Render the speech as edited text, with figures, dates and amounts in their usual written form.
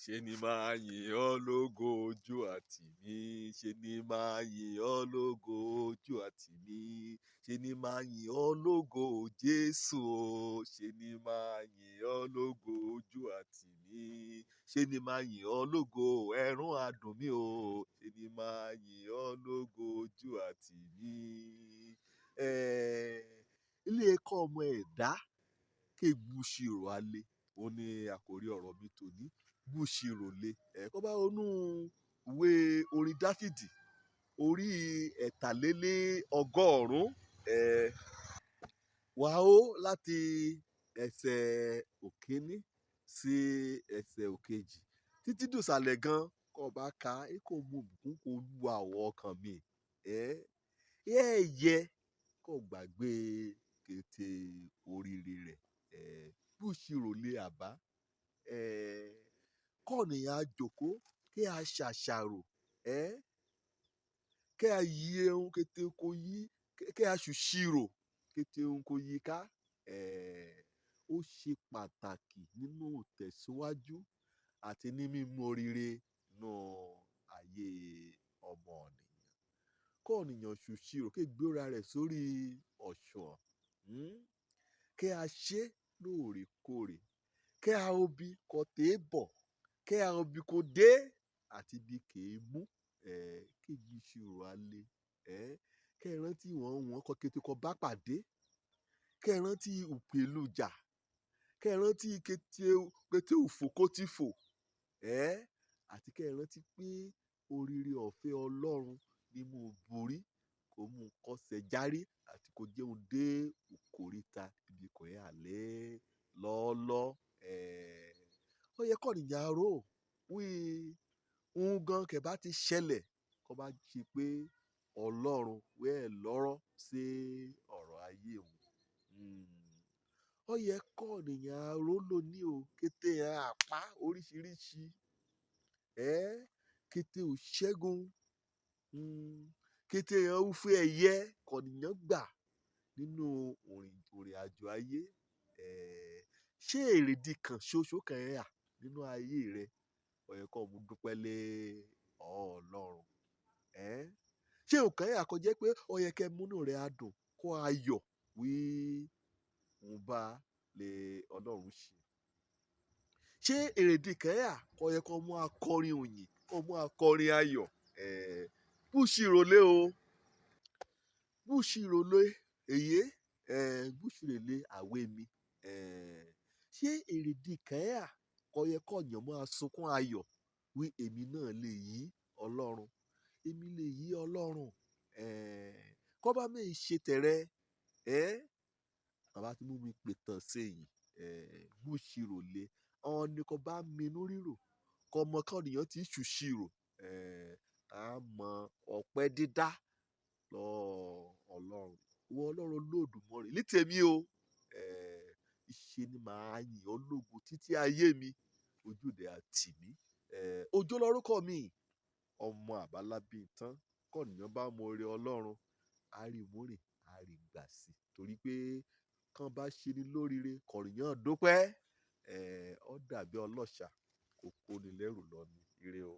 ṣe ni máa yìn ọ́ lógo ojú àtì mí, ṣe ni máa yìn ọ́ lógo ojú àtì mí, ṣe ni máa yìn ọ́ lógo Jésù o, ṣe ni máa yìn ọ́ lógo ojú àtì mí, ṣe ni máa yìn ọ́ lógo ẹ̀rùn adùn mi o, ṣe ni máa yìn ọ́ lógo ojú àtì mí. Ilé ẹ̀kọ́ ọmọ ẹ̀dá kégbúṣirò alẹ́, ó ní àkórí ọ̀rọ̀ mi tòní. Gbúṣirò le. Kọ́ bá ronú ìwé orin Dáfídì orí ẹ̀tàlélọ́gọ́rùn-ún, wàá ó láti ẹsẹ̀ òkíní sí ẹsẹ̀ òkejì títí dùsàlẹ̀ gan. Kọ́ bá ka kò mú òbùkún kò lu àwọ̀ ọkàn mi. Yẹ kò gbàgbé kété oríire rẹ̀. Gbúṣirò le àbá. Kọ́nìyàn á jókòó kí a ṣàṣàrò. Kí a yí ohun kété kò yí, kí a ṣùṣirò kété ohun kò yí ká. Ó ṣe pàtàkì nínú ìtẹ̀síwájú àti ní mímú oríire nínú ayé ọmọ ènìyàn. Kọ́nìyàn ṣùṣirò kí gbéra rẹ̀ sórí òṣùwọ̀n. Kí a ṣe lóòrèkóòrè. Kí a obi kò tẹ́ bọ̀. Kí a obi kò dé àti bí kì í mú. Kí gbúṣirò alẹ́. Kí ẹ rántí wọ́n kọ́ kété kọ́ bá pàdé. Kí ẹ rántí ìpèlújà. Kí ẹ rántí kété òfò kó ti fò. Àti kí ẹ rántí pé oríire ọ̀fẹ́ Ọlọ́run ni mo borí. Kò mú kọsẹ̀ járí àti kò jẹun dé ìkóríta ibi kò yẹ àlẹ́ lọ́ọ́lọ́. Ó yẹ kọ́nìyàn rò wí ohun gan kẹ̀ bá ti ṣẹlẹ̀ kó bá ṣe pé Ọlọ́run wẹ́ lọ́rọ̀ sí ọ̀rọ̀ ayé òun. Ó yẹ kọ́nìyàn rò lónìí o kété yẹn àpá oríṣiríṣi. Kété òṣẹ́gun. Kété yẹn ó fẹ́ ẹ̀yẹ kọ́nìyàn gbà nínú òrìn àjò ayé. Ṣé èrèdí kan ṣoṣo kan yà nínú ayé rẹ? Ó yẹ kó mú dúpẹ́ lé Ọlọ́run. Ṣé òkàn yà kó jẹ́ pé ó yẹ kí múnú rẹ̀ á dùn kó ayọ̀ wí òun bá lè Ọlọ́run ṣe? Ṣé èrèdí kan yà kó yẹ kó mú akọrin òyìn kó mú akọrin ayọ̀? Gbúṣirò lé o. Gbúṣirò lé èyí. Gbúṣirò lé àwé mi. Ṣé èrèdí kan yà kó yẹ kó yàn mọ́ sunkún ayọ̀ wí èmi náà lè yí Ọlọ́run. Èmi lè yí Ọlọ́run. Kó bá mi ṣe tẹ̀rẹ̀. Bàbá tí mú mi pètàn sí yìí. Gbúṣirò lé. Ọ̀n ni kó bá mi inú rírò. Kó mọ kọ́nìyàn tí ṣùṣirò. A mọ ọpẹ́ dídá lọ Ọlọ́run. Ìwọ Ọlọ́run Olódùmarè lítèmi o. Ìṣe ni màá yìn ọ́ lógo títí ayé mi. Ojú rẹ̀ á tì mí. Òjó lórúkọ mi. Ọmọ àbálábí tán. Kọ́nìyàn bá mọ oore Ọlọ́run. A rí múrè, a rí gbà sí. Torí pé kán bá ṣe ni lóríire kọ́nìyàn dúpẹ́. Ó dàbí ọlọ́ṣà kò kó ni lẹ́rù lọ ní ire o.